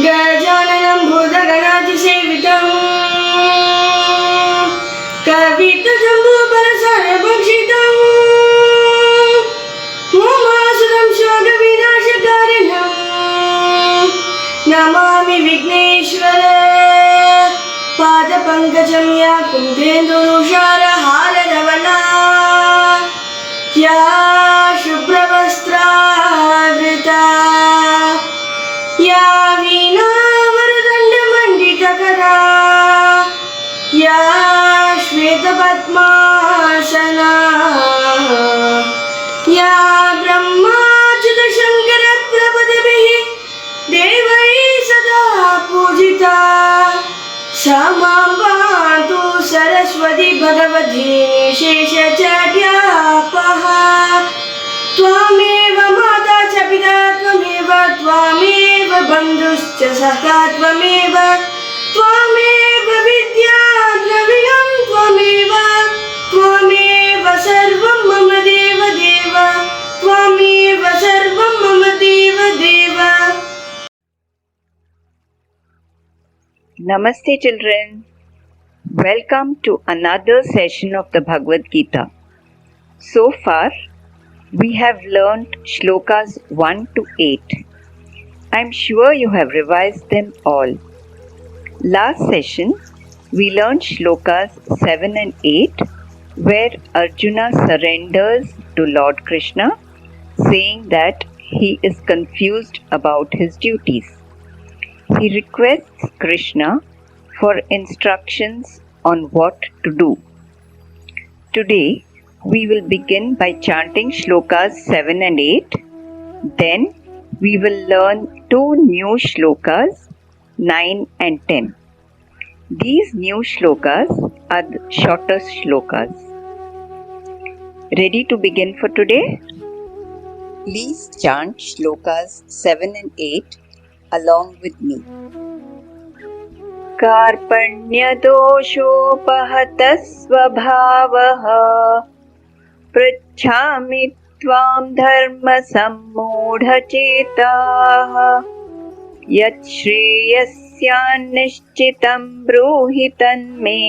गजाननं भूतगणातिसेवितं कवित्तजम्बूफलसारभक्षितं उमासुतं शोकविनाशकारिणं नमामि विघ्नेश्वर पादपङ्कजं या कुन्देन्दुरुषारहारधवला या शुभ्रवस्त्रावृता या वीणावरदण्डमण्डितकरा या श्वेतपद्मासना या ब्रह्माच्युतशङ्करप्रभृतिभिः देवैः सदा पूजिता सा मां पातु सरस्वती भगवती निशेषचर्यापः त्वमेव माता च पिता त्वमेव त्वमेव बन्धुश्च सखा त्वमेव विद्या द्रविणं त्वमेव सर्वं मम देव देव त्वमेव सर्वं मम देव देव. Namaste children. Welcome to another session of the Bhagavad Gita. So far, we have learnt shlokas 1 to 8. I am sure you have revised them all. Last session, we learnt shlokas 7 and 8, where Arjuna surrenders to Lord Krishna, saying that he is confused about his duties. He requests Krishna for instructions on what to do. Today, we will begin by chanting shlokas 7 and 8. Then, we will learn 2 new shlokas, 9 and 10. These new shlokas are the shortest shlokas. Ready to begin for today? Please chant shlokas 7 and 8 along with me. कार्पण्यदोषोपहतः स्वभावः पृच्छामि त्वां धर्मसम्मूढचेताः यत् श्रेयस्यान्निश्चितं ब्रूहि तन्मे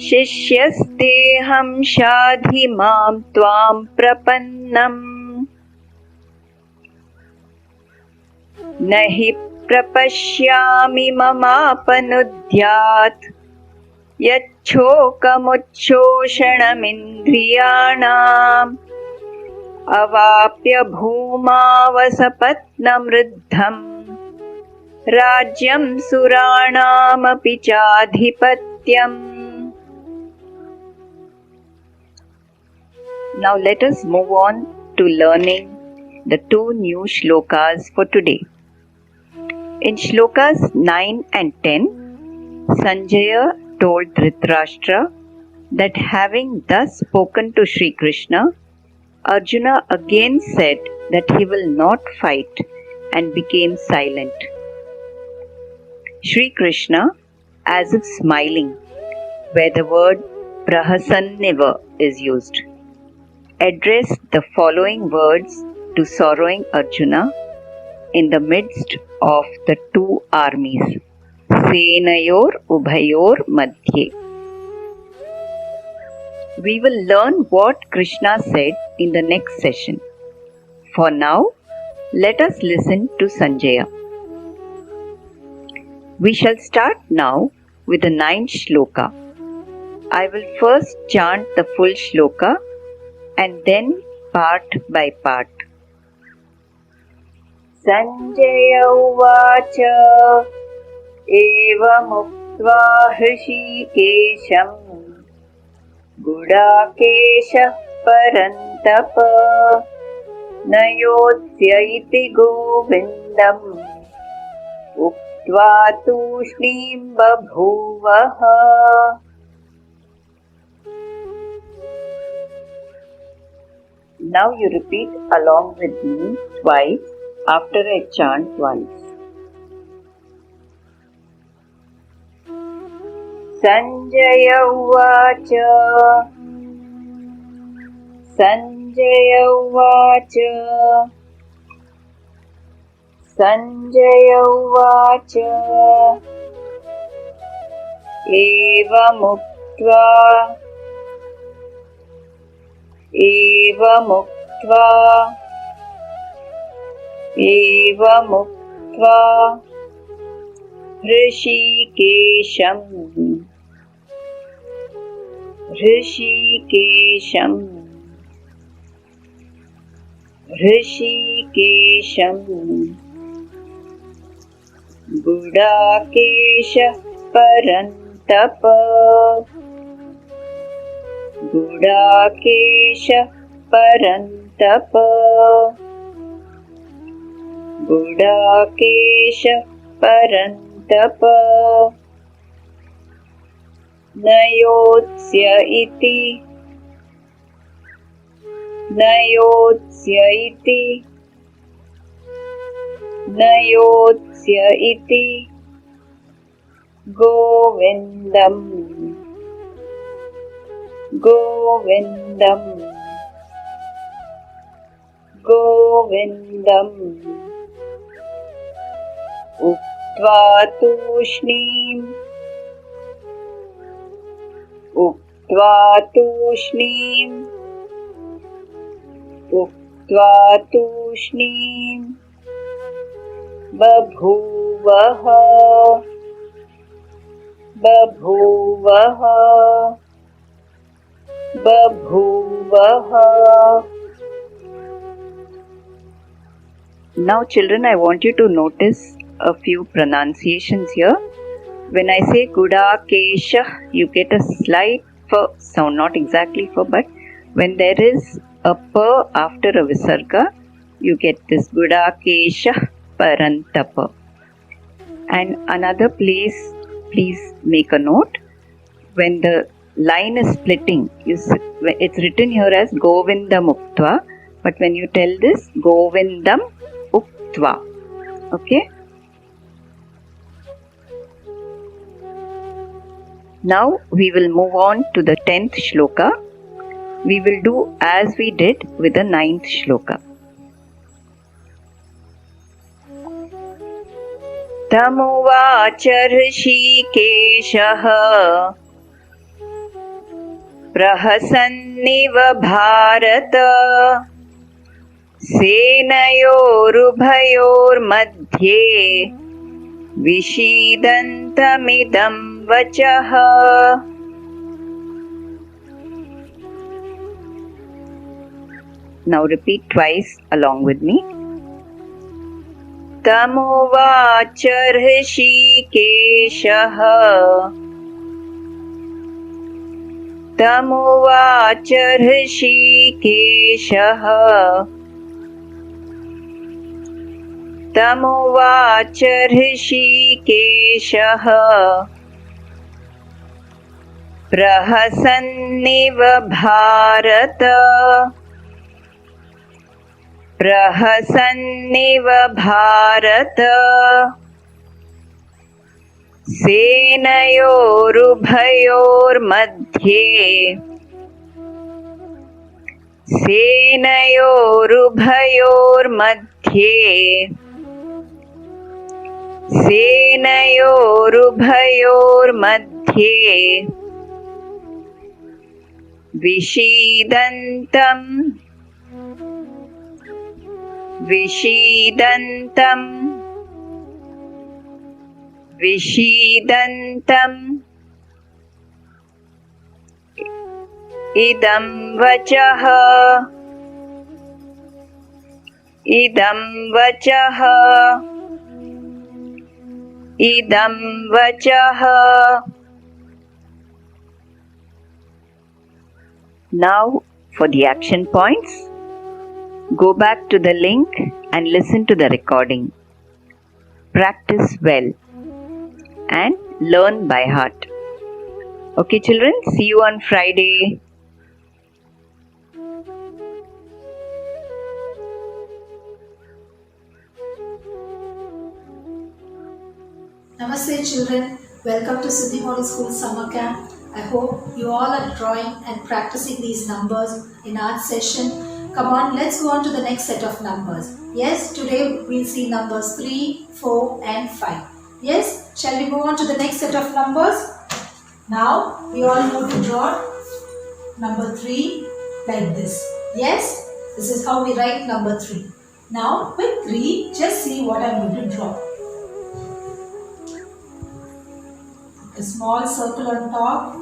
शिष्यस्तेऽहं शाधि मां त्वां प्रपन्नम् न हि प्रपश्यामि ममापनुद्यात् यच्छोकमुच्छोषणमिन्द्रियाणाम् अवाप्य भूमावसपत्नमृद्धम् राज्यं सुराणामपि चाधिपत्यम्. Now let us move on to learning the 2 new shlokas for today. In shlokas 9 and 10, Sanjaya told Dhritarashtra that having thus spoken to Sri Krishna, Arjuna again said that he will not fight and became silent. Sri Krishna, as if smiling, where the word prahasanniva is used, addressed the following words to sorrowing Arjuna in the midst of the 2 armies, Senayor Ubhayor Madhye. We will learn what Krishna said in the next session. For now, let us listen to Sanjaya. We shall start now with the 9th shloka. I will first chant the full shloka and then part by part. Sanjaya uvacha evamuktva hrishikesham gudakeshah parantapa nayodhya iti govindam uktva tushnim babhuvaha. Now you repeat along with me twice after I chant once. Sanjaya uvacha Sanjaya uvacha Sanjay उवाच एवमुक्त्वा ऋषिकेशं गुडाकेशः परन्तप न योत्स्य इति गोविन्दम् उक्त्वा तूष्णीम् बभूवः Now children, I want you to notice a few pronunciations here. When I say Gudakesha, you get a slight F sound, not exactly F, but when there is a P after a Visarga, you get this Gudakesha Parantapa. And another place, please make a note, when the line is splitting, it's written here as Govindam Uktva, but when you tell this, Govindam Uktva. Okay? Now we will move on to the 10th shloka. We will do as we did with the 9th shloka. तमुवाच ऋषिकेशः प्रहसन्निव भारत सेनयोरुभयोर्मध्ये विषीदन्तमिदं वचः. Now repeat twice along with me. तमुवाच ऋषिकेशः प्रहसन्निव भारत सेनयोरुभयोर्मध्ये विषीदन्तम् इदं वचः. Now for the action points. Go back to the link and listen to the recording. Practice well and learn by heart. Okay children, see you on Friday. Namaste children, welcome to Siddhi Model School Summer Camp. I hope you all are drawing and practicing these numbers in our session. Come on, let's go on to the next set of numbers. Yes, today we'll see numbers 3, 4 and 5. Yes, shall we move on to the next set of numbers? Now, we all know to draw number 3 like this. Yes, this is how we write number 3. Now, with 3, just see what I'm going to draw. A small circle on top,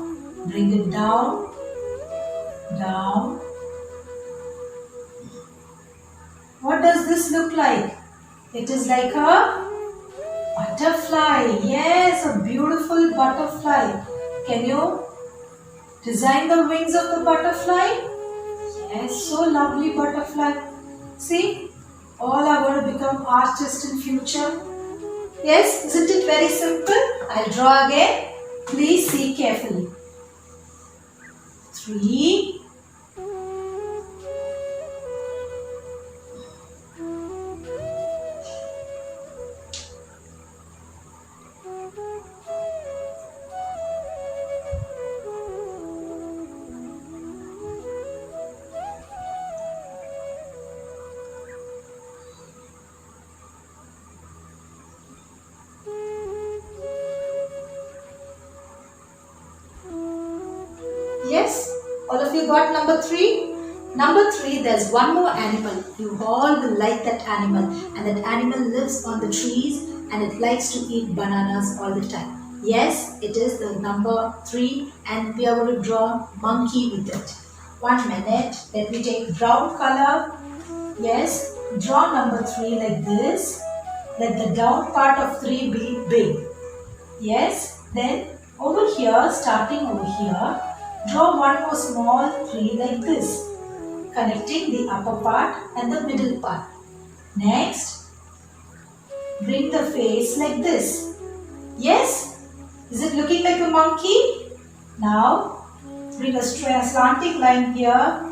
bring it down, down. What does this look like? It is like a butterfly. Yes, a beautiful butterfly. Can you design the wings of the butterfly? Yes, so lovely butterfly. See, all are going to become artists in future. Yes, isn't it very simple? I'll draw again. Please see carefully. 3. Yes, all of you got number 3? Number 3, there's one more animal. You all will like that animal, and that animal lives on the trees and it likes to eat bananas all the time. Yes, it is the number 3 and we are going to draw monkey with it. 1 minute, let me take brown color. Yes, draw number 3 like this. Let the down part of 3 be big. Yes, then over here, starting over here, draw one more small 3 like this, connecting the upper part and the middle part. Next, bring the face like this. Yes, is it looking like a monkey? Now, bring a slanting line here,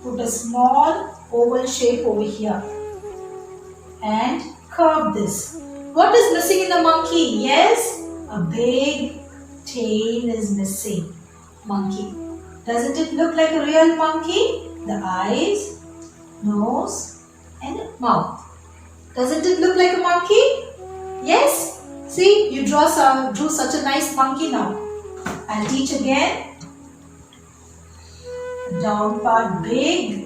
put a small oval shape over here and curve this. What is missing in the monkey? Yes, a big tail is missing. Monkey. Doesn't it look like a real monkey? The eyes, nose and mouth. Doesn't it look like a monkey? Yes? See, you drew such a nice monkey now. I'll teach again. The down part big.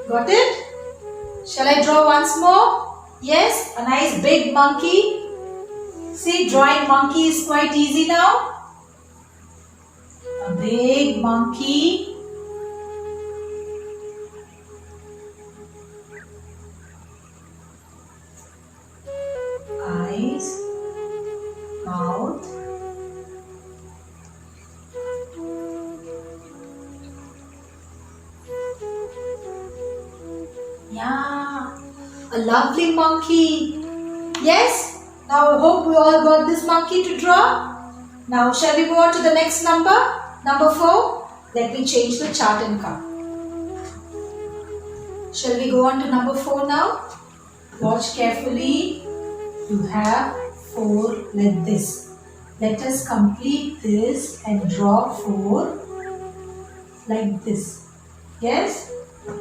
Got it? Shall I draw once more? Yes, a nice big monkey. See, drawing monkey is quite easy now. A big monkey. Eyes, mouth. Yeah, a lovely monkey. Yes, now I hope we all got this monkey to draw. Now shall we go on to the next number? Number 4. Let me change the chart and come. Shall we go on to number 4 now? Watch carefully. You have 4 like this. Let us complete this and draw 4 like this. Yes?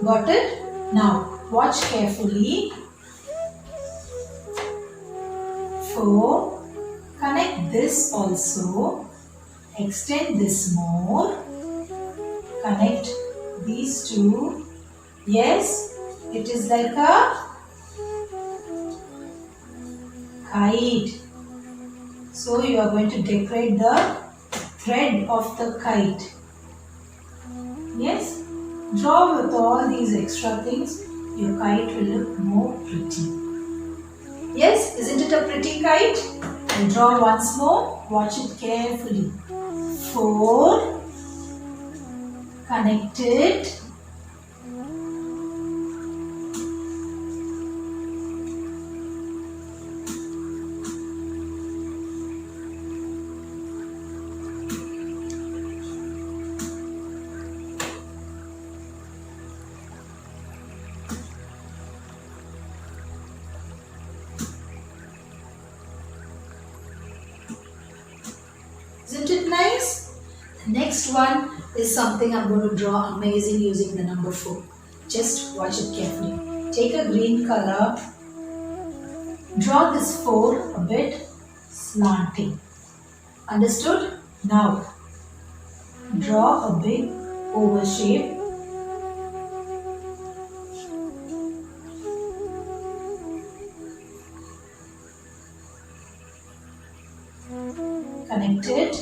Got it? Now, watch carefully. 4. Connect this also. Extend this more. Connect these two. Yes, it is like a kite. So, you are going to decorate the thread of the kite. Yes, draw with all these extra things. Your kite will look more pretty. Yes, isn't it a pretty kite? I'll draw once more. Watch it carefully. 4. Connected. next one is something I'm going to draw amazing using the number 4. Just watch it carefully. Take a green color. Draw this 4 a bit slanting. Understood? Now, draw a big oval shape. Connect it.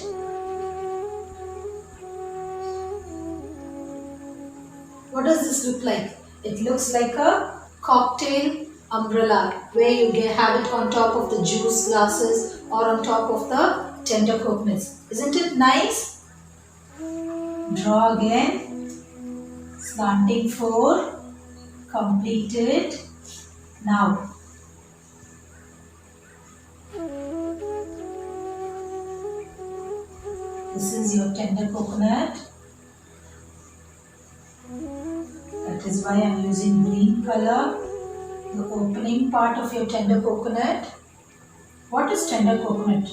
What does this look like? It looks like a cocktail umbrella where you have it on top of the juice glasses or on top of the tender coconuts. Isn't it nice? Draw again. Slanting 4. Complete it. Now, this is your tender coconut. That is why I am using green color. The opening part of your tender coconut. What is tender coconut?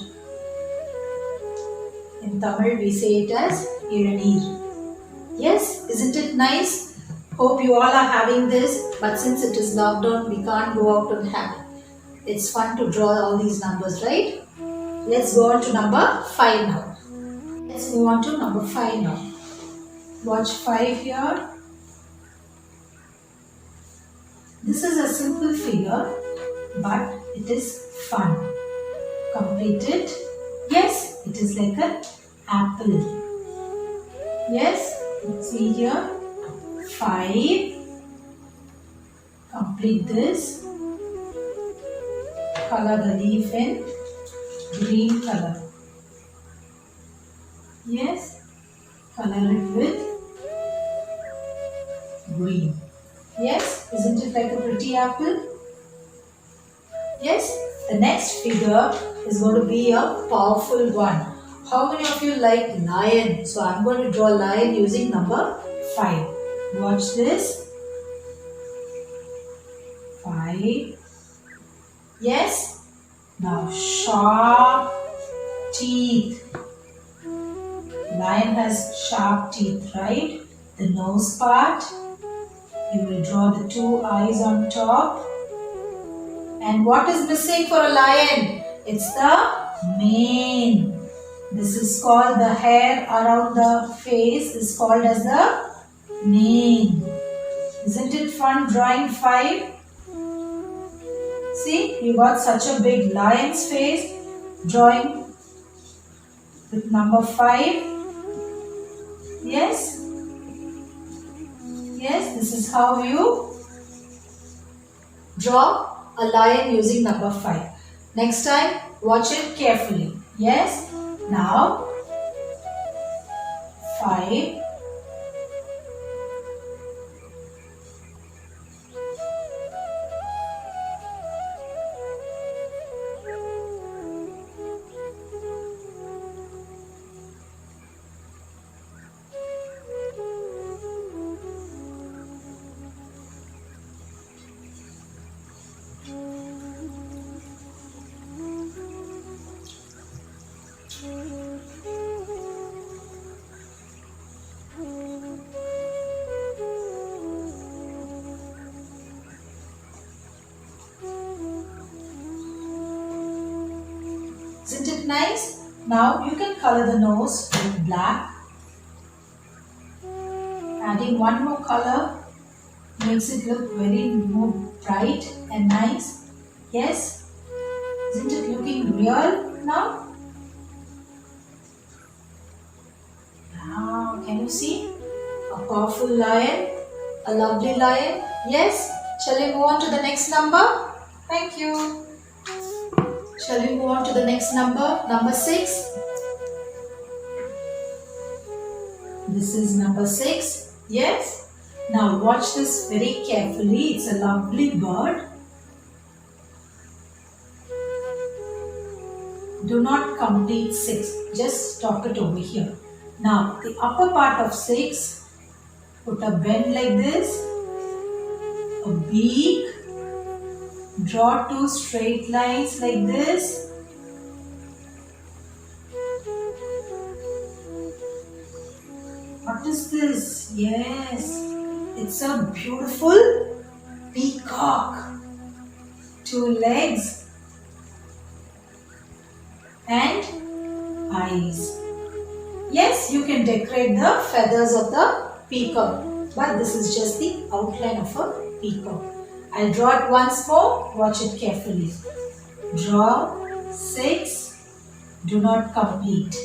In Tamil we say it as Ilaneer. Yes, isn't it nice? Hope you all are having this, but since it is lockdown, we can't go out and have it. It's fun to draw all these numbers, right? Let's go on to number 5 now. Let's move on to number 5 now. Watch 5 here. This is a simple figure, but it is fun. Complete it. Yes, it is like an apple. Yes, see here. 5. Complete this. Color the leaf in green color. Yes, color it with green. Yes, isn't it like a pretty apple? Yes, the next figure is going to be a powerful one. How many of you like lion? So I'm going to draw lion using number 5. Watch this. 5. Yes. Now sharp teeth. Lion has sharp teeth, right? The nose part. You will draw the 2 eyes on top. And what is missing for a lion? It's the mane. This is called the hair around the face is called as the mane. Isn't it fun drawing 5? See, you got such a big lion's face drawing with number 5. Yes? Yes, this is how you draw a lion using number 5. Next time, watch it carefully. Yes? Now, 5. Isn't it nice? Now you can color the nose with black. Adding one more color makes it look very more bright and nice. Yes? Isn't it looking real now? Now, can you see? A powerful lion, a lovely lion. Yes? Shall we move on to the next number? Thank you. Shall we move on to the next number? Number 6. This is number 6. Yes? Now watch this very carefully. It's a lovely bird. Do not complete 6. Just stop it over here. Now the upper part of 6, put a bend like this, a beak. Draw 2 straight lines like this. What is this? Yes, it's a beautiful peacock. 2 legs and eyes. Yes, you can decorate the feathers of the peacock, but this is just the outline of a peacock. I'll draw it once more. Watch it carefully. Draw 6. Do not complete.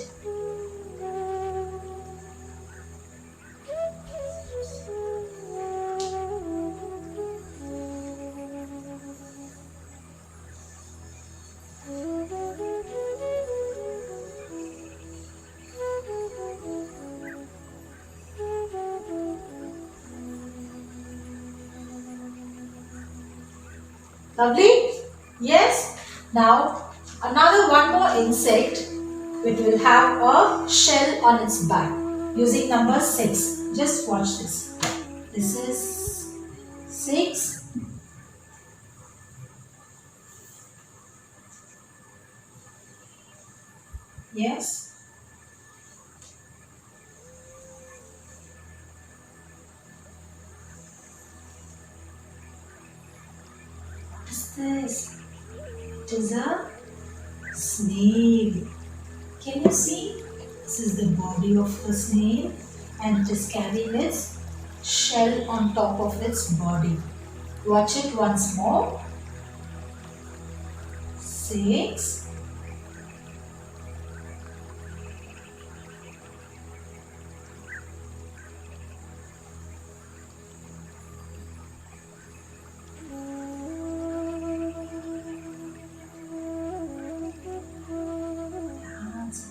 Lovely? Yes. Now another one more insect which will have a shell on its back using number 6. Just watch this. This is 6. Yes. What is this? It is a snail. Can you see? This is the body of the snail and it is carrying its shell on top of its body. Watch it once more. 6.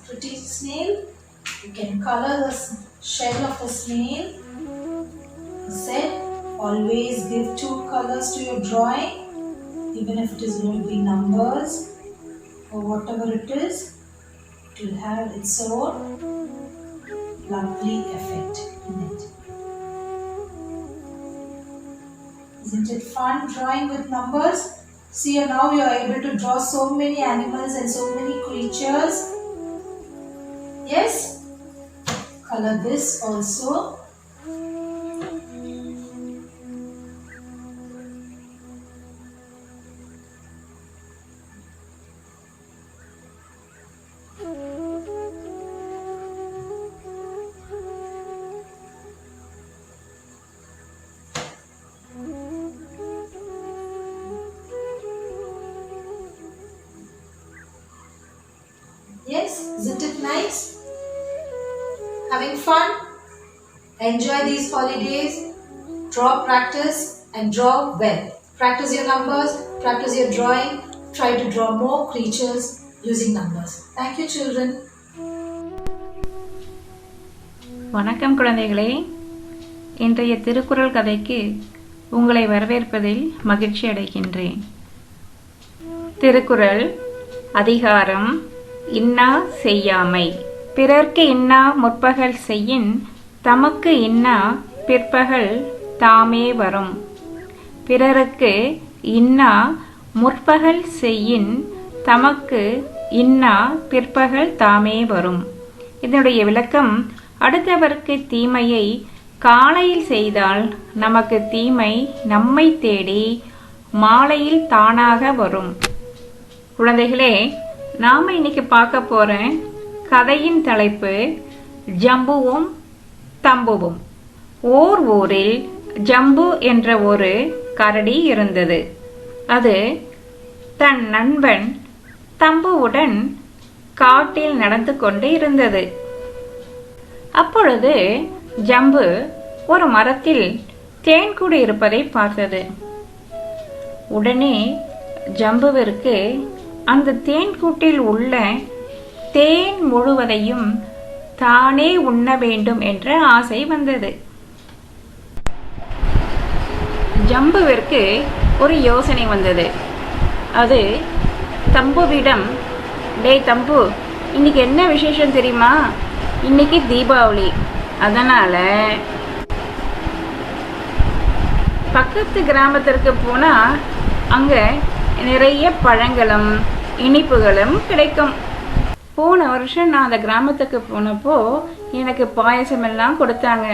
Pretty snail. You can color the shell of the snail. I said always give 2 colors to your drawing, even if it is going to be numbers or whatever it is. It will have its own lovely effect in it. Isn't it fun drawing with numbers? See, now you are able to draw so many animals and so many creatures. Yes, color this also. Yes, isn't it nice? Having fun? Enjoy these holidays. Draw, practice and draw well. Practice your numbers, practice your drawing. Try to draw more creatures using numbers. Thank you, children. வணக்கம் குழந்தைகளே, இன்றைய திருக்குறள் கதைக்கு உங்களை வரவேற்பதில் மகிழ்ச்சி அடைகின்றேன். திருக்குறள் அதிகாரம் இன்னா செய்யாமை. பிறர்க்கு இன்னா முற்பகல் செய்யின் தமக்கு இன்னா பிற்பகல் தாமே வரும். பிறருக்கு இன்னா முற்பகல் செய்யின் தமக்கு இன்னா பிற்பகல் தாமே வரும். இதனுடைய விளக்கம், அடுத்தவருக்கு தீமையை காலையில் செய்தால் நமக்கு தீமை நம்மை தேடி மாலையில் தானாக வரும். குழந்தைகளே, நாம இன்னைக்கு பார்க்க போற கதையின் தலைப்பு ஜம்புவும் தம்புவும். ஓர் ஊரில் ஜம்பு என்ற ஒரு கரடி இருந்தது. அது தன் நண்பன் தம்புவுடன் காட்டில் நடந்து கொண்டு இருந்தது. அப்பொழுது ஜம்பு ஒரு மரத்தில் தேன்கூடு இருப்பதை பார்த்தது. உடனே ஜம்புவிற்கு அந்த தேன்கூட்டில் உள்ள தேன் முழுவதையும் தானே உண்ண வேண்டும் என்ற ஆசை வந்தது. ஜம்புவிற்கு ஒரு யோசனை வந்தது. அது தம்புவிடம், டேய் தம்பு, இன்னைக்கு என்ன விசேஷம் தெரியுமா? இன்னைக்கு தீபாவளி. அதனால பக்கத்து கிராமத்திற்கு போனா அங்க நிறைய பழங்களும் இனிப்புகளும் கிடைக்கும். போன வருஷம் நான் அந்த கிராமத்துக்கு போனப்போ எனக்கு பாயசம் எல்லாம் கொடுத்தாங்க.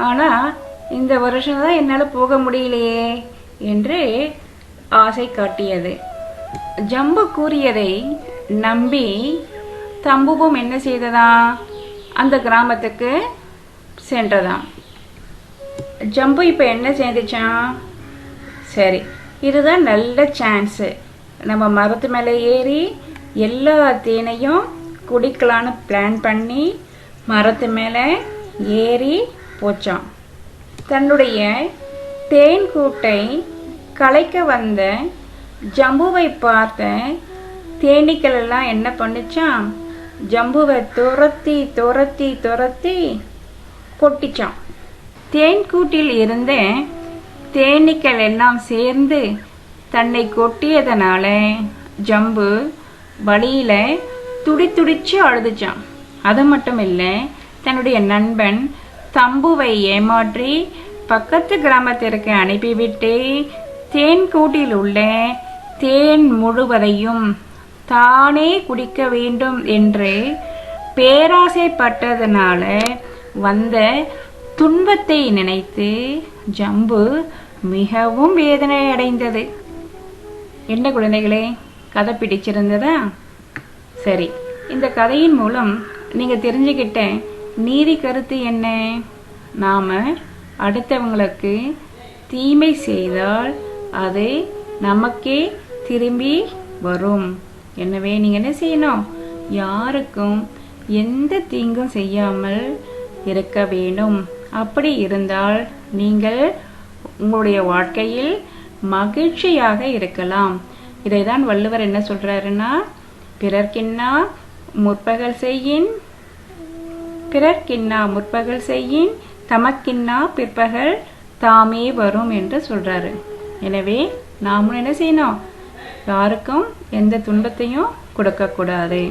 ஆனால் இந்த வருஷம் தான் என்னால் போக முடியலையே என்று ஆசை காட்டியது. ஜம்பு கூறியதை நம்பி தம்புவும் என்ன செய்ததா, அந்த கிராமத்துக்கு சென்றதாம். ஜம்பு இப்போ என்ன செய்துச்சான், சரி இதுதான் நல்ல சான்ஸு, நம்ம மரத்து மேலே ஏறி எல்லா தேனையும் குடிக்கலான்னு பிளான் பண்ணி மரத்து மேலே ஏறி போச்சான். தன்னுடைய தேன் கூட்டை கலைக்க வந்த ஜம்புவை பார்த்த தேனீக்கள் எல்லாம் என்ன பண்ணிச்சான், ஜம்புவை துரத்தி துரத்தி துரத்தி கொட்டிச்சான். தேன்கூட்டில் இருந்த தேனீக்கள் எல்லாம் சேர்ந்து தன்னை கொட்டியதனால ஜம்பு வழியில் துடிச்சு அழுதுச்சான். அது மட்டும் இல்லை, தன்னுடைய நண்பன் தம்புவை ஏமாற்றி பக்கத்து கிராமத்திற்கு அனுப்பிவிட்டு தேன்கூட்டில் உள்ள தேன் முழுவதையும் தானே குடிக்க வேண்டும் என்று பேராசைப்பட்டதனால வந்த துன்பத்தை நினைத்து ஜம்பு மிகவும் வேதனை அடைந்தது. என்ன குழந்தைகளே, கதை பிடிச்சிருந்ததா? சரி, இந்த கதையின் மூலம் நீங்கள் தெரிஞ்சுக்கிட்ட நீதி கருத்து என்ன? நாம் அடுத்தவங்களுக்கு தீமை செய்தால் அது நமக்கே திரும்பி வரும். எனவே நீங்கள் என்ன செய்யணும், யாருக்கும் எந்த தீங்கும் செய்யாமல் இருக்க வேண்டும். அப்படி இருந்தால் நீங்கள் உங்களுடைய வாழ்க்கையில் மகிழ்ச்சியாக இருக்கலாம். இதை தான் வள்ளுவர் என்ன சொல்கிறாருன்னா, பிறர்க்கின்னா முற்பகல் செய்யின் தமக்கின்னா பிற்பகல் தாமே வரும் என்று சொல்கிறாரு. எனவே நாமும் என்ன செய்யணும், யாருக்கும் எந்த துன்பத்தையும் கொடுக்கக்கூடாது.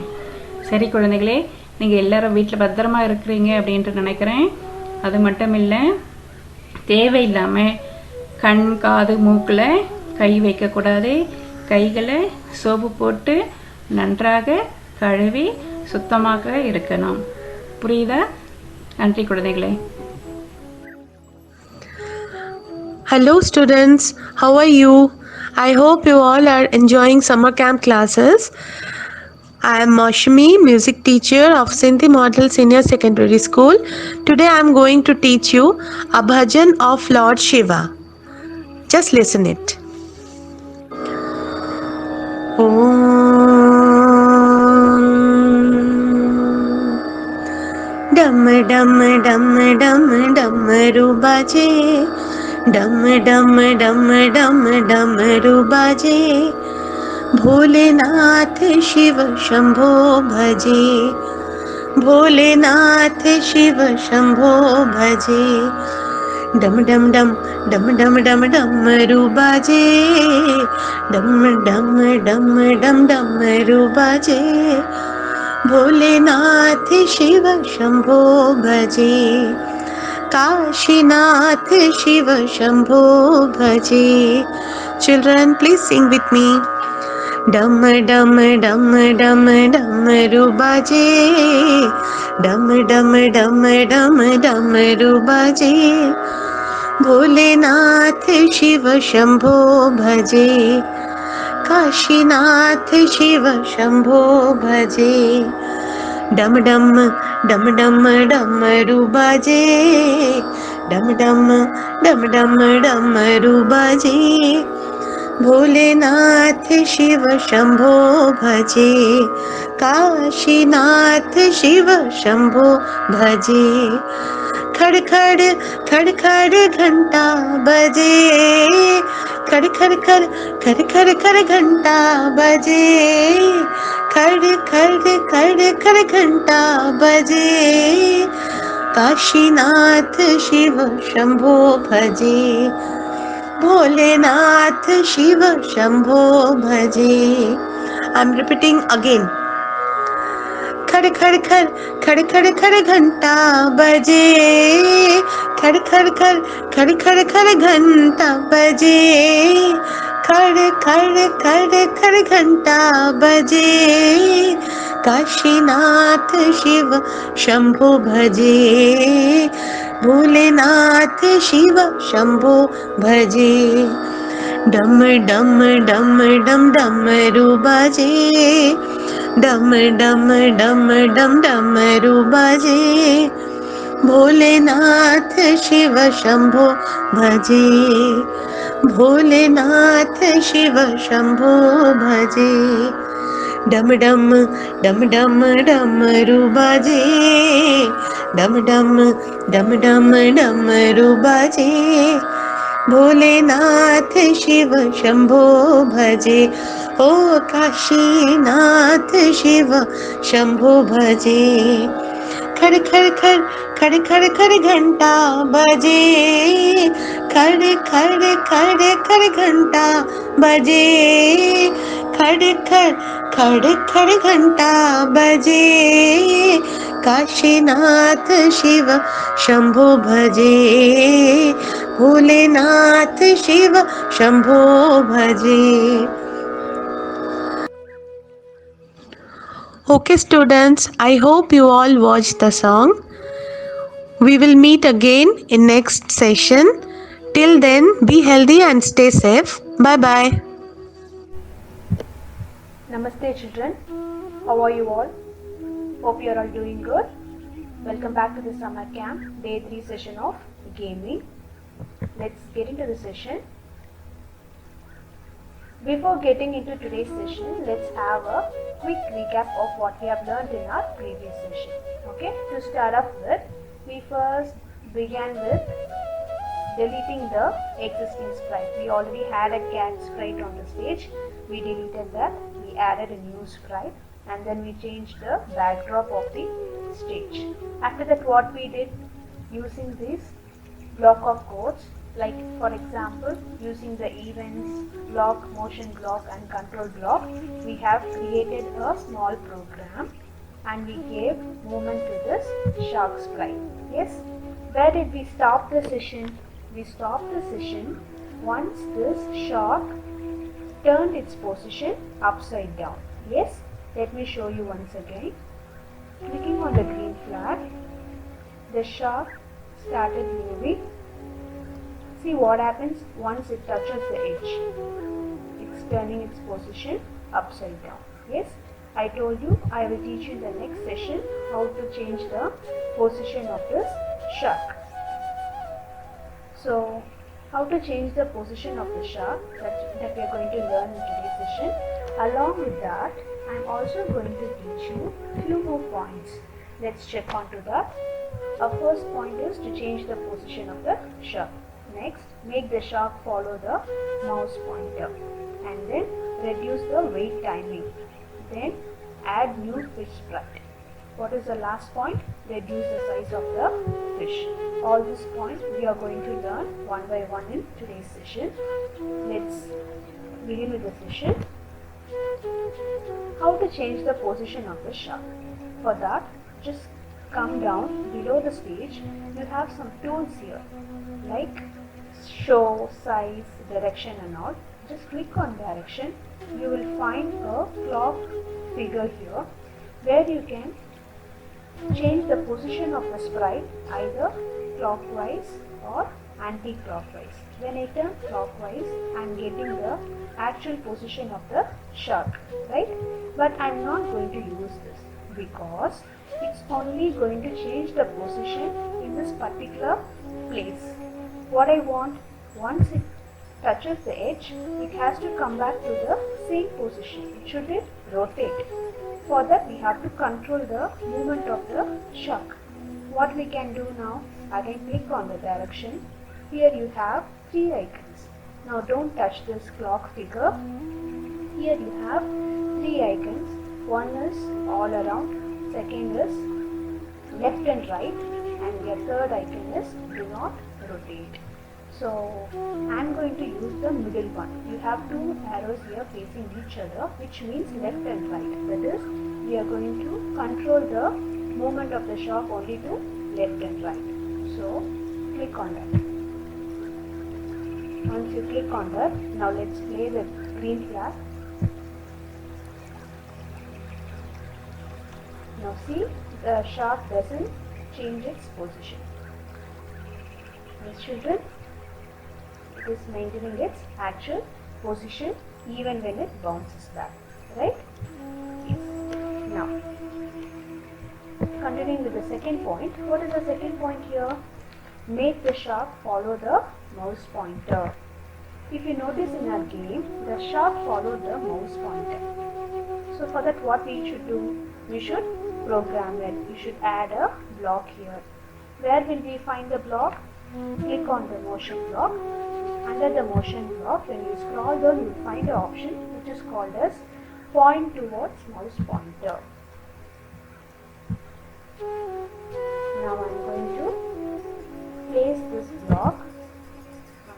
சரி குழந்தைகளே, நீங்கள் எல்லாரும் வீட்டில் பத்திரமா இருக்கிறீங்க அப்படின்ட்டு நினைக்கிறேன். அது மட்டும் இல்லை, தேவையில்லாமல் கண் காது மூக்கில் கை வைக்கக்கூடாது. கைகளை சோப்பு போட்டு நன்றாக கழுவி சுத்தமாக இருக்கணும். புரியுதா? நன்றி குழந்தைகளே. Hello students, how are you? I hope you all are enjoying summer camp classes. I am Mashmi, music teacher of Sinti Model Senior Secondary School. Today I am going to teach you a bhajan of Lord Shiva. Just listen it. Dum dum dum dum डमरू बाजे, डम डम डम डम डमरू बाजे, भोलेनाथ शिव शंभो भजे, भोलेनाथ शिव शंभो भजे, डम डम डम डम डम डम डमरू बाजे, डम डम डम डम डमरू बाजे, भोलेनाथ शिव शंभो भजे, काशीनाथ शिव शंभो भजे. Children, please sing with me. डम डम डम डम डमरू बाजे, डम डम डम डम डमरू बाजे, भोलेनाथ शिव शंभो भजे, काशीनाथ शिव शंभो भजे, डम डम डम डम डमरू बाजे, डम डम डम डम डमरू बाजे, भोलेनाथ शिव शंभो भजे, काशीनाथ शिव शंभो भजे, खड़ खड़ खड़ खड़ घंटा बजे, खड़ खड़ खड़ खड़ खड़ खड़ घंटा बजे, खड़ खड़ खड़ खड़ घंटा बजे, काशीनाथ शिव शंभो भजे, भोलेनाथ शिव शंभो भजे. I am repeating again. खड़ खड़ खड़ खड़ खड़ खड़ घंटा बजे, खड़ खड़ खड़ खड़ खड़ खड़ घंटा बजे, खड़ खड़ खड़ खड़ घंटा बजे, काशीनाथ शिव शंभो भजे, भोलेनाथ शिव शंभो भजे। डम डम डम डम डमरू बाजे, डम डम डम डम डमरू बाजे, भोलेनाथ शिव शंभो भजे, भोलेनाथ शिव शंभो भजे। डम डम डम डम डमरू बाजे, डम डम डम डम डमरू बाजे, भोलेनाथ शिव शंभो भजे। ओ काशीनाथ शिव शंभो भजे। खड़ खड़ खड़ खड़ खड़ खड़ घंटा बजे, खड़ खड़ खड़ खड़ घंटा बजे, खड़ खड़ खड़ खड़ घंटा बजे, काशीनाथ शिव शंभो भजे, भोलेनाथ शिव शंभो भजे। Okay, students, I hope you all watched the song. We will meet again in next session. Till then, be healthy and stay safe. Bye bye. Namaste children, how are you all? Hope you are all doing good. Welcome back to the summer camp, day 3 session of gaming. Let's get into the session. Before getting into today's session, let's have a quick recap of what we have learned in our previous session. Okay, to start off with, we first began with deleting the existing sprite. We already had a cat sprite on the stage. We deleted that. We added a new sprite, and then we changed the backdrop of the stage. After that, what we did using this block of codes, like for example using the events block, motion block and control block, we have created a small program and we gave movement to this shark sprite. Yes, where did we stop the session? We stopped the session once this shark turned its position upside down. Yes, let me show you once again. Clicking on the green flag, the shark started moving. See what happens once it touches the edge. It's turning its position upside down. Yes, I told you I will teach you in the next session how to change the position of this shark. So, how to change the position of the shark that we are going to learn in today's session. Along with that, I am also going to teach you few more points. Let's check on to that. Our first point is to change the position of the shark. Next, make the shark follow the mouse pointer and then reduce the wait timing. Then add new fish sprite. What is the last point? Reduce the size of the fish. All these points we are going to learn one by one in today's session. Let's begin with the session. How to change the position of the shark. For that, just come down below the stage. You have some tools here like show, size, direction and all. Just click on direction. You will find a clock figure here where you can change the position of the sprite either clockwise or anti-clockwise. When I turn clockwise, I am getting the actual position of the shark, right? But I am not going to use this because it's only going to change the position in this particular place. What I want, once it touches the edge, it has to come back to the same position. It shouldn't rotate. For that, we have to control the movement of the shark. What we can do now, again click on the direction. Here you have 3 icons. Now don't touch this clock figure. Here you have 3 icons. One is all around, second is left and right, and your third icon is do not rotate. So I am going to use the middle one. You have 2 arrows here facing each other, which means left and right. That is, we are going to control the movement of the shark only to left and right. So click on that. Once you click on that, now let's play the green flag. Now see, the shark doesn't change its position. Yes, children, it is maintaining its actual position even when it bounces back, right? Yes. Now, continuing with the second point. What is the second point here? Make the shark follow the mouse pointer. If you notice in our game, the shark followed the mouse pointer. So for that, what we should do? We should program it. We should add a block here. Where will we find the block? Click on the motion block. Under the motion block, when you scroll down, you will find an option which is called as point towards mouse pointer. Now I am going to place this block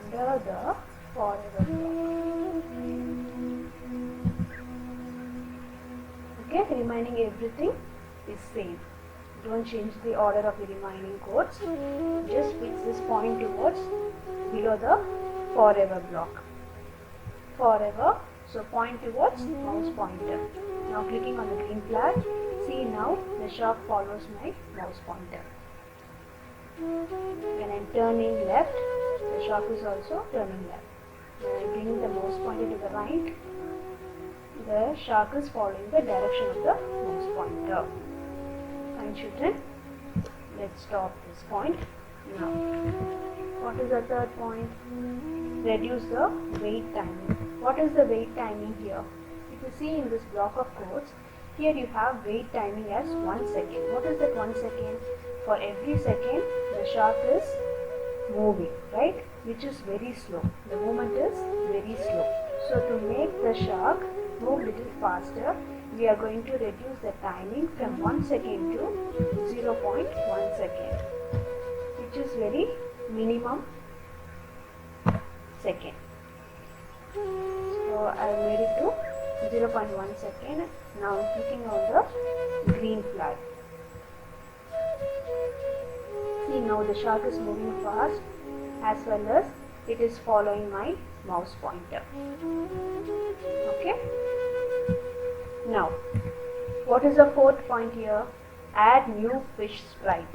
under the forever block. Okay, remaining everything is same. Don't change the order of the remaining codes. Just fix this point towards below the forever block. Forever, so point towards mouse pointer. Now clicking on the green flag. See, now the shark follows my mouse pointer. When I am turning left, the shark is also turning left. When I am bringing the mouse pointer to the right, the shark is following the direction of the mouse pointer. Fine, children. Let's stop this point now. What is the third point? Reduce the wait timing. What is the wait timing here? If you see in this block of codes, here you have wait timing as 1 second. What is that 1 second? For every second, the shark is moving, right? Which is very slow. The movement is very slow. So to make the shark move little faster, we are going to reduce the timing from 1 second to 0.1 second, which is very minimum second. So I made it to 0.1 second. Now I'm clicking on the green flag. See, now the shark is moving fast as well as it is following my mouse pointer. Okay. Now, what is the fourth point here? Add new fish sprite.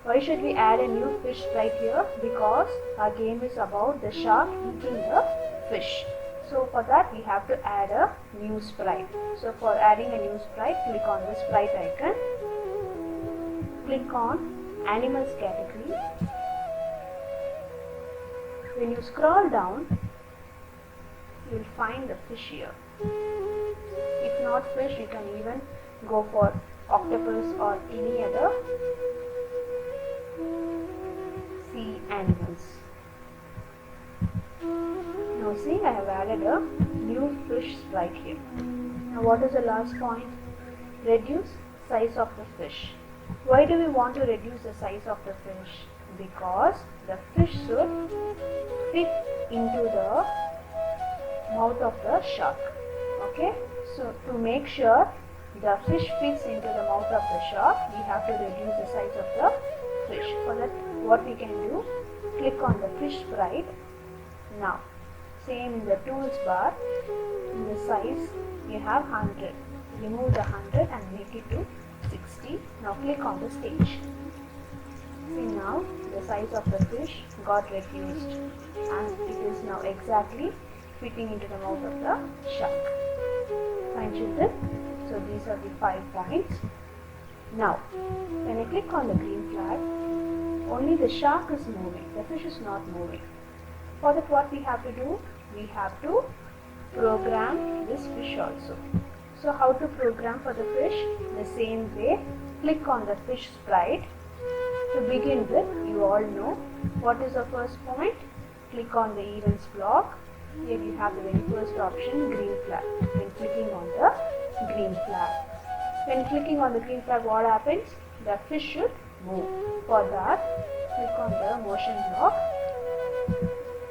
Why should we add a new fish sprite here? Because our game is about the shark eating the fish. So for that we have to add a new sprite. So for adding a new sprite, click on the sprite icon. Click on animals category. When you scroll down, you will find the fish here. If not fish, you can even go for octopus or any other sea animals. Now see, I have added a new fish sprite here. Now what is the last point? Reduce size of the fish. Why do we want to reduce the size of the fish? Because the fish should fit into the mouth of the shark. Okay, so to make sure the fish fits into the mouth of the shark, we have to reduce the size of the fish. For that, what we can do, click on the fish sprite. Now, same in the tools bar, in the size, you have 100. Remove the 100 and make it to 60. Now click on the stage. See, now the size of the fish got reduced and it is now exactly fitting into the mouth of the shark. Fine, children. So these are the 5 points. Now, when I click on the green flag, only the shark is moving. The fish is not moving. For that, what we have to do? We have to program this fish also. So how to program for the fish? The same way, click on the fish sprite. To begin with, you all know what is the first point. Click on the events block. Here you have the very first option, green flag. When clicking on the green flag. When clicking on the green flag, what happens? The fish should move. For that, click on the motion block.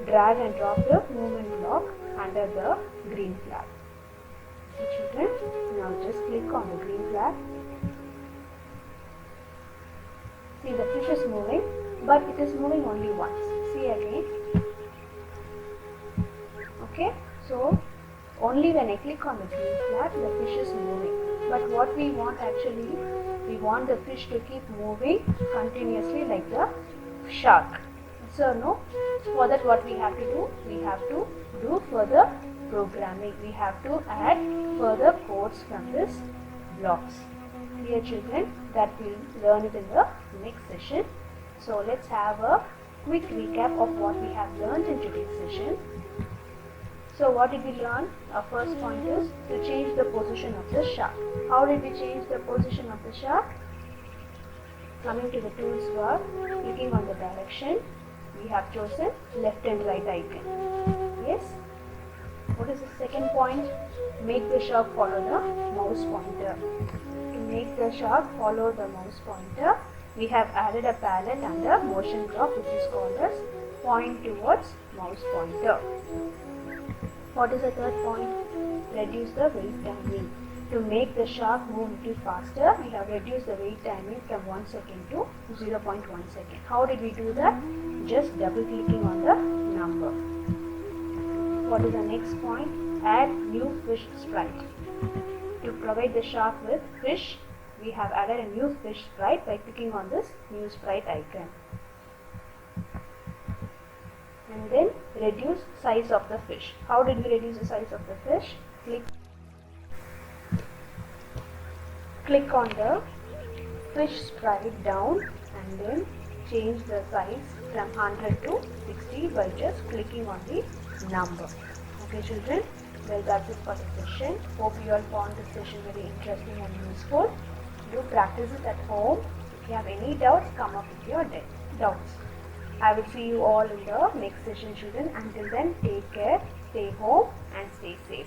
Drag and drop the movement block under the green flag. Children, now just click on the green flag. See, the fish is moving, but it is moving only once. See again. Okay, so only when I click on the green flag, the fish is moving. But what we want actually, We want the fish to keep moving continuously like the shark. So no, for that what we have to do? We have to do further programming. We have to add further codes from this blocks. Dear children, that we'll learn it in the next session. So let's have a quick recap of what we have learned in today's session. So what did we learn? Our first point is to change the position of the shark. How did we change the position of the shark? Coming to the tools bar, clicking on the direction, we have chosen left and right icon. Yes? What is the second point? Make the shark follow the mouse pointer. To make the shark follow the mouse pointer, we have added a palette and a motion block which is called as point towards mouse pointer. What is the third point? Reduce the wait timing. To make the shark move a little faster, we have reduced the wait timing from 1 second to 0.1 second. How did we do that? Just double clicking on the number. What is the next point? Add new fish sprite. To provide the shark with fish, we have added a new fish sprite by clicking on this new sprite icon. And then reduce size of the fish. How did we reduce the size of the fish? Click on the fish sprite down and then change the size from 100 to 60 by just clicking on the number. Okay children, well that's it for the session. Hope you all found this session very interesting and useful. Do practice it at home. If you have any doubts, come up with your doubts. I will see you all in the next session children. Until then, take care, stay home and stay safe.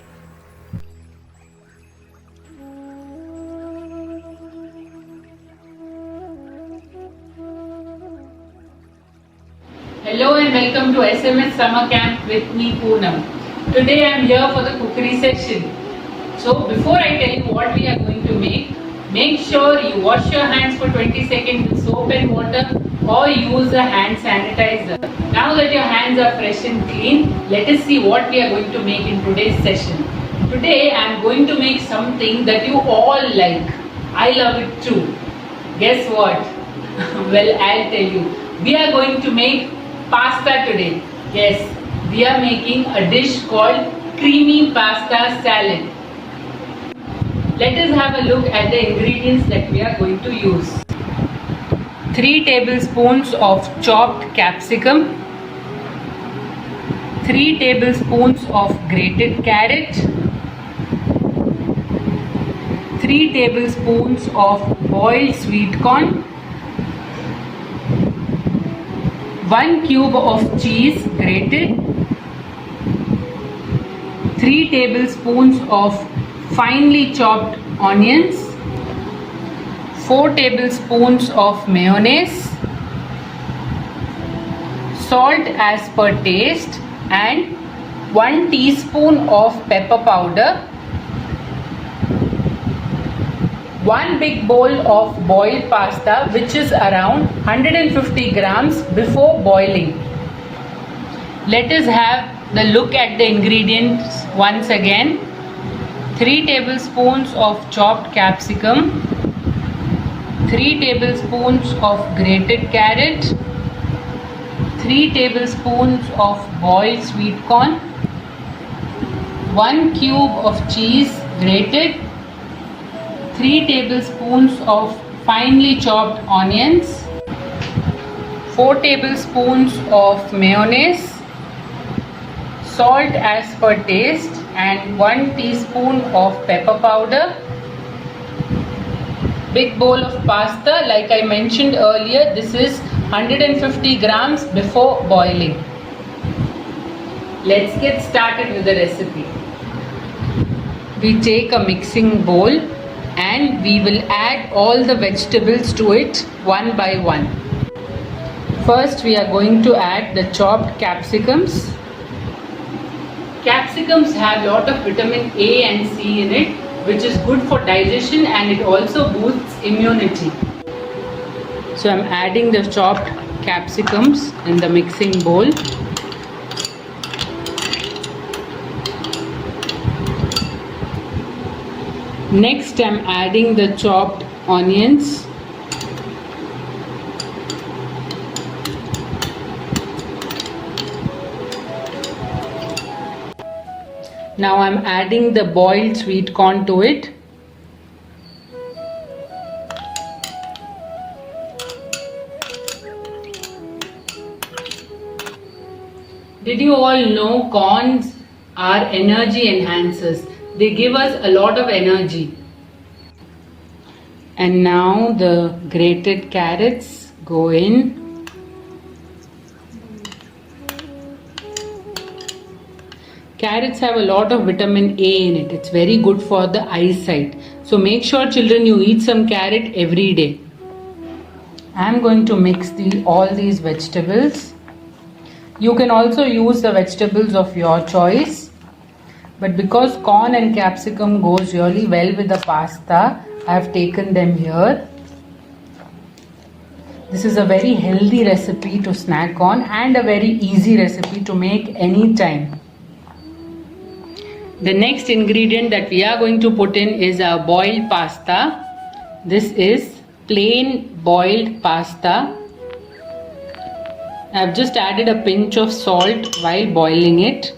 Hello and welcome to SMS Summer Camp with me Poonam. Today I am here for the cookery session. So before I tell you what we are going to make sure you wash your hands for 20 seconds with soap and water or use a hand sanitizer. Now that your hands are fresh and clean, let us see what we are going to make in today's session. Today I am going to make something that you all like. I love it too. Guess what? Well, I'll tell you. We are going to make pasta today. Yes, we are making a dish called creamy pasta salad. Let us have a look at the ingredients that we are going to use. 3 tablespoons of chopped capsicum, 3 tablespoons of grated carrot, 3 tablespoons of boiled sweet corn, 1 cube of cheese grated, 3 tablespoons of finely chopped onions, 4 tablespoons of mayonnaise, salt as per taste and 1 teaspoon of pepper powder, 1 big bowl of boiled pasta which is around 150 grams before boiling. Let us have the look at the ingredients once again. 3 tablespoons of chopped capsicum, 3 tablespoons of grated carrot, 3 tablespoons of boiled sweet corn, 1 cube of cheese grated, 3 tablespoons of finely chopped onions, 4 tablespoons of mayonnaise, salt as per taste and 1 teaspoon of pepper powder, big bowl of pasta. Like I mentioned earlier, this is 150 grams before boiling. Let's get started with the recipe. We take a mixing bowl and we will add all the vegetables to it one by one. First we are going to add the chopped capsicums. Capsicums have a lot of vitamin A and C in it, which is good for digestion and it also boosts immunity. So I am adding the chopped capsicums in the mixing bowl. Next I am adding the chopped onions, now I'm adding the boiled sweet corn to it. Did you all know corns are energy enhancers? They give us a lot of energy. And now the grated carrots go in. Carrots have a lot of vitamin A in it. It's very good for the eyesight. So make sure children you eat some carrot every day. I'm going to mix all these vegetables. You can also use the vegetables of your choice. But because corn and capsicum goes really well with the pasta, I have taken them here. This is a very healthy recipe to snack on and a very easy recipe to make anytime. The next ingredient that we are going to put in is our boiled pasta. This is plain boiled pasta. I have just added a pinch of salt while boiling it.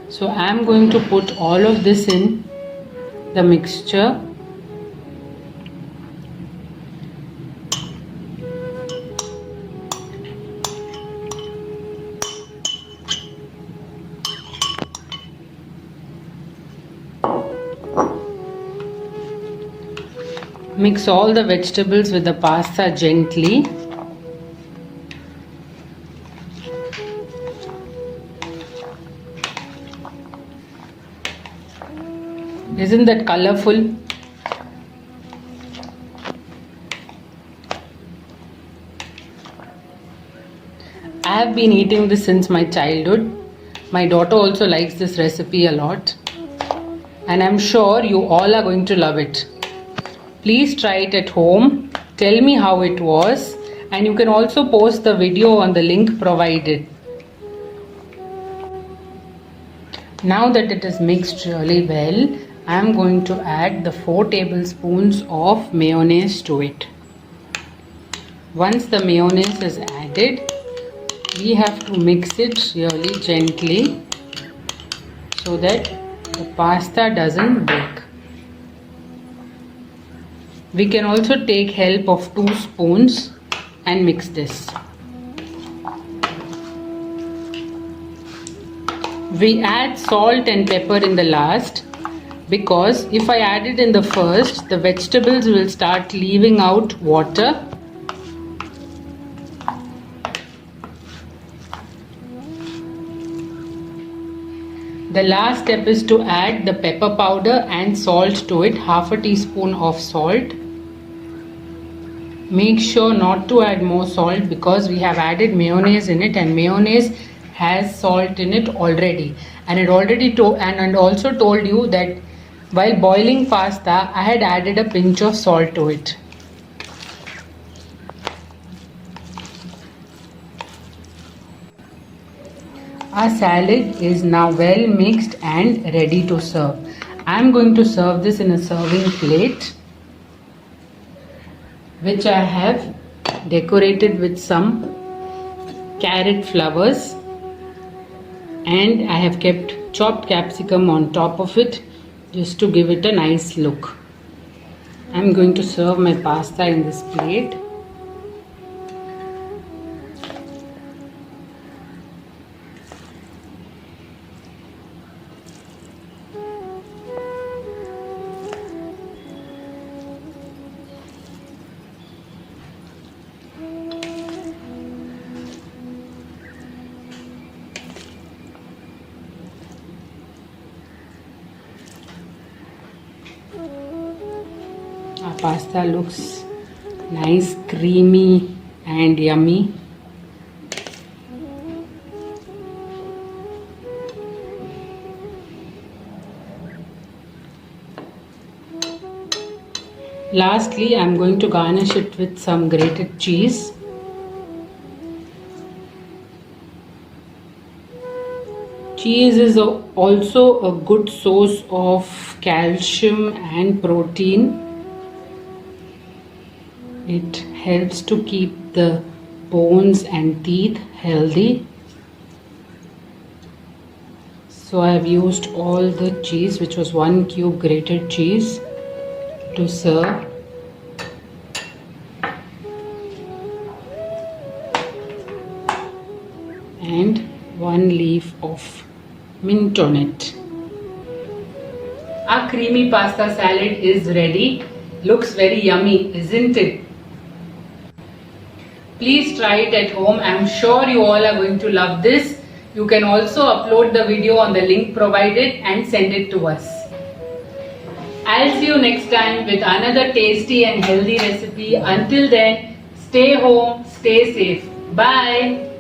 So I am going to put all of this in the mixture. Mix all the vegetables with the pasta gently. Isn't that colorful? I have been eating this since my childhood. My daughter also likes this recipe a lot. And I'm sure you all are going to love it. Please try it at home. Tell me how it was. And you can also post the video on the link provided. Now that it is mixed really well, I am going to add the 4 tablespoons of mayonnaise to it. Once the mayonnaise is added, we have to mix it really gently so that the pasta doesn't break. We can also take help of 2 spoons and mix this. We add salt and pepper in the last because if I add it in the first, the vegetables will start leaving out water. The last step is to add the pepper powder and salt to it, half a teaspoon of salt. Make sure not to add more salt because we have added mayonnaise in it and mayonnaise has salt in it already. And it already also told you that while boiling pasta, I had added a pinch of salt to it. Our salad is now well mixed and ready to serve. I am going to serve this in a serving plate, which I have decorated with some carrot flowers, and I have kept chopped capsicum on top of it just to give it a nice look. I am going to serve my pasta in this plate. Our pasta looks nice, creamy and yummy. Lastly, I am going to garnish it with some grated cheese. Cheese is also a good source of calcium and protein. It helps to keep the bones and teeth healthy. So I have used all the cheese, which was 1 cube grated cheese, to serve. And 1 leaf of mint on it. Our creamy pasta salad is ready. Looks very yummy, isn't it? Please try it at home. I'm sure you all are going to love this. You can also upload the video on the link provided and send it to us. I'll see you next time with another tasty and healthy recipe. Until then, stay home, stay safe. Bye.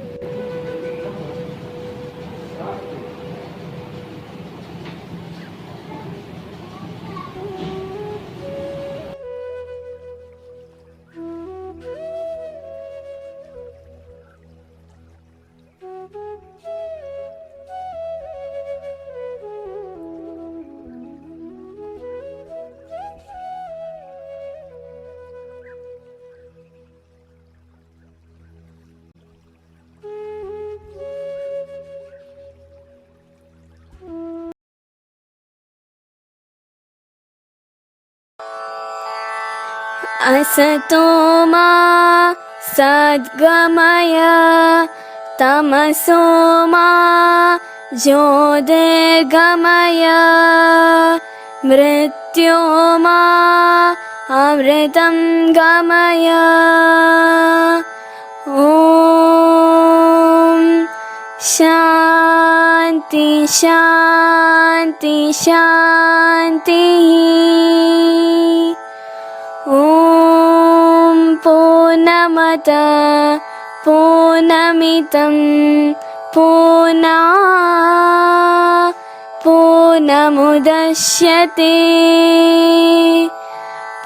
असतो मा सद्गमय तमसो मा ज्योतिर्गमय मृत्यो मा अमृतं गमय ॐ शान्ति शान्ति शान्तिः ॐ पूर्णमद पूर्णमिदं पूर्णमुदच्यते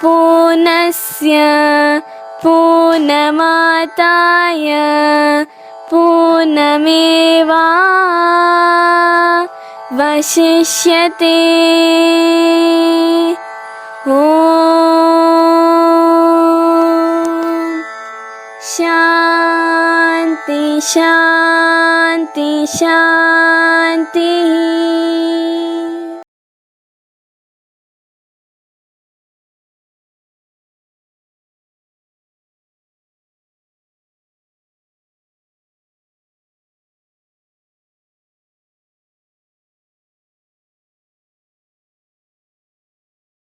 पूर्णस्य पूर्णमादाय पूर्णमेवावशिष्यते ॐ शान्ति शान्ति शान्तिः